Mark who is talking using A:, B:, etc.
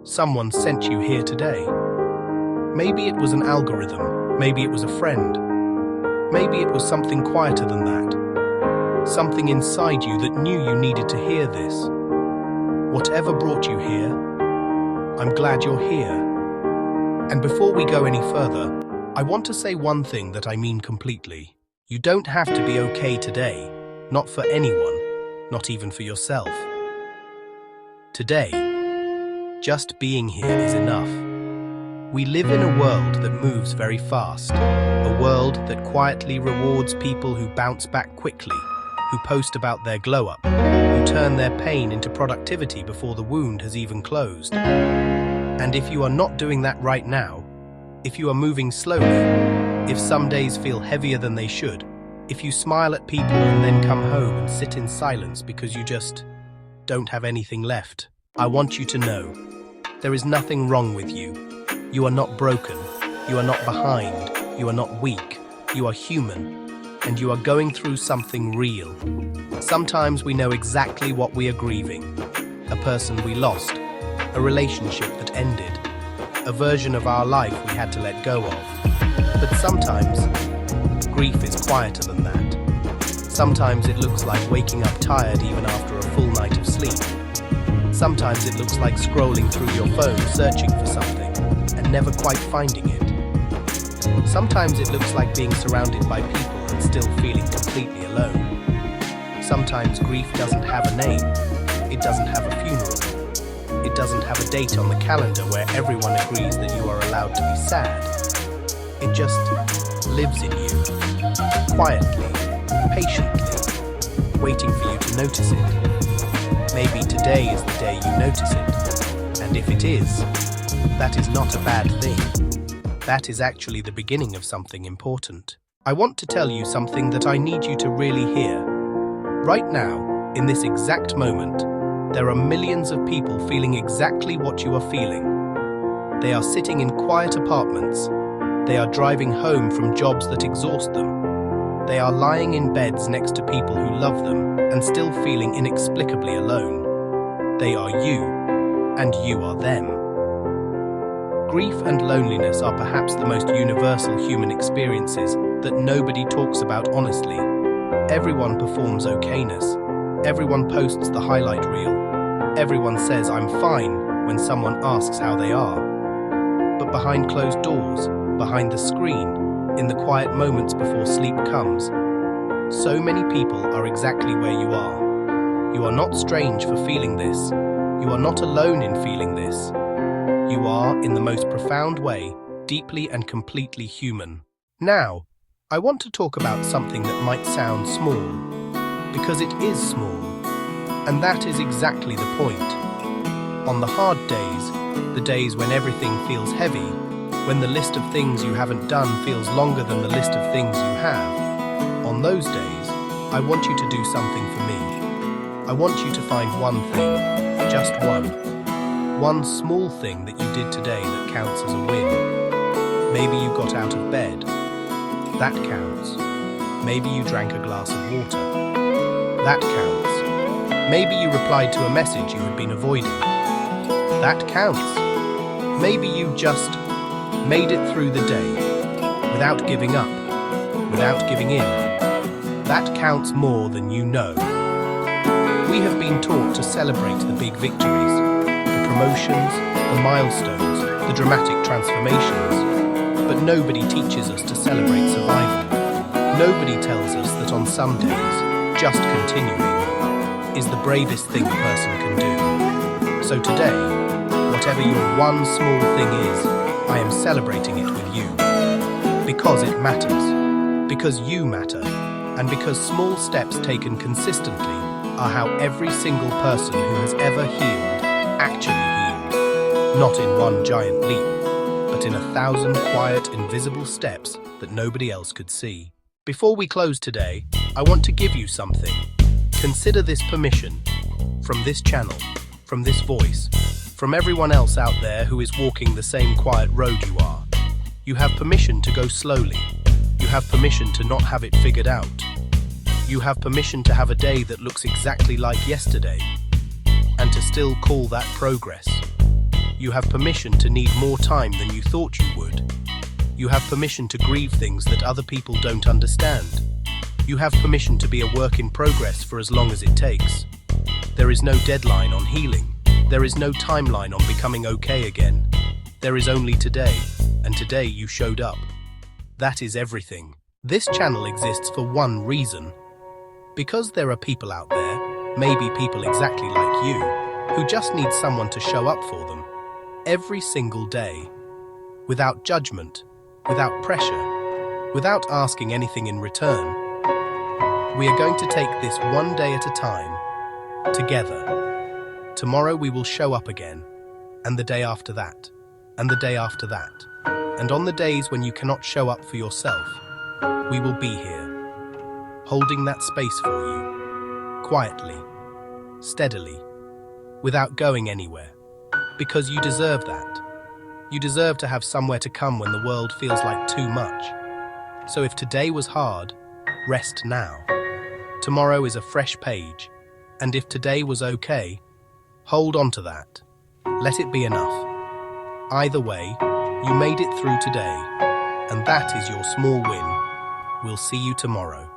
A: Someone sent you here today. Maybe it was an algorithm, maybe it was a friend. Maybe it was something quieter than that. Something inside you that knew you needed to hear this. Whatever brought you here, I'm glad you're here. And before we go any further, I want to say one thing that I mean completely. You don't have to be okay today, not for anyone, not even for yourself. Today, just being here is enough. We live in a world that moves very fast, a world that quietly rewards people who bounce back quickly, who post about their glow-up, who turn their pain into productivity before the wound has even closed. And if you are not doing that right now, if you are moving slowly, if some days feel heavier than they should, if you smile at people and then come home and sit in silence because you just don't have anything left, I want you to know, there is nothing wrong with you. You are not broken, you are not behind, you are not weak, you are human, and you are going through something real. Sometimes we know exactly what we are grieving. A person we lost, a relationship that ended, a version of our life we had to let go of. But sometimes, grief is quieter than that. Sometimes it looks like waking up tired even after a full night of sleep. Sometimes it looks like scrolling through your phone searching for something and never quite finding it. Sometimes it looks like being surrounded by people and still feeling completely alone. Sometimes grief doesn't have a name. It doesn't have a funeral. It doesn't have a date on the calendar where everyone agrees that you are allowed to be sad. It just lives in you, quietly, patiently, waiting for you to notice it. Maybe today is the day you notice it, and if it is, that is not a bad thing. That is actually the beginning of something important. I want to tell you something that I need you to really hear. Right now, in this exact moment, there are millions of people feeling exactly what you are feeling. They are sitting in quiet apartments. They are driving home from jobs that exhaust them. They are lying in beds next to people who love them and still feeling inexplicably alone. They are you, and you are them. Grief and loneliness are perhaps the most universal human experiences that nobody talks about honestly. Everyone performs okayness. Everyone posts the highlight reel. Everyone says I'm fine when someone asks how they are. But behind closed doors, behind the screen, in the quiet moments before sleep comes, so many people are exactly where you are. You are not strange for feeling this. You are not alone in feeling this. You are, in the most profound way, deeply and completely human. Now, I want to talk about something that might sound small, because it is small, and that is exactly the point. On the hard days, the days when everything feels heavy, when the list of things you haven't done feels longer than the list of things you have, on those days, I want you to do something for me. I want you to find one thing, just one small thing that you did today that counts as a win. Maybe you got out of bed. That counts. Maybe you drank a glass of water. That counts. Maybe you replied to a message you had been avoiding. That counts. Maybe you just made it through the day, without giving up, without giving in. That counts more than you know. We have been taught to celebrate the big victories, the promotions, the milestones, the dramatic transformations, but nobody teaches us to celebrate survival. Nobody tells us that on some days, just continuing is the bravest thing a person can do. So today, whatever your one small thing is, I am celebrating it with you. Because it matters. Because you matter. And because small steps taken consistently are how every single person who has ever healed actually healed. Not in one giant leap, but in 1,000 quiet, invisible steps that nobody else could see. Before we close today, I want to give you something. Consider this permission from this channel, from this voice, from everyone else out there who is walking the same quiet road you are. You have permission to go slowly. You have permission to not have it figured out. You have permission to have a day that looks exactly like yesterday, and to still call that progress. You have permission to need more time than you thought you would. You have permission to grieve things that other people don't understand. You have permission to be a work in progress for as long as it takes. There is no deadline on healing. There is no timeline on becoming okay again. There is only today, and today you showed up. That is everything. This channel exists for one reason. Because there are people out there, maybe people exactly like you, who just need someone to show up for them. Every single day. Without judgment, without pressure, without asking anything in return. We are going to take this one day at a time, together. Tomorrow we will show up again, and the day after that, and the day after that. And on the days when you cannot show up for yourself, we will be here, holding that space for you, quietly, steadily, without going anywhere, because you deserve that. You deserve to have somewhere to come when the world feels like too much. So if today was hard, rest now. Tomorrow is a fresh page, and if today was okay, hold on to that. Let it be enough. Either way, you made it through today, and that is your small win. We'll see you tomorrow.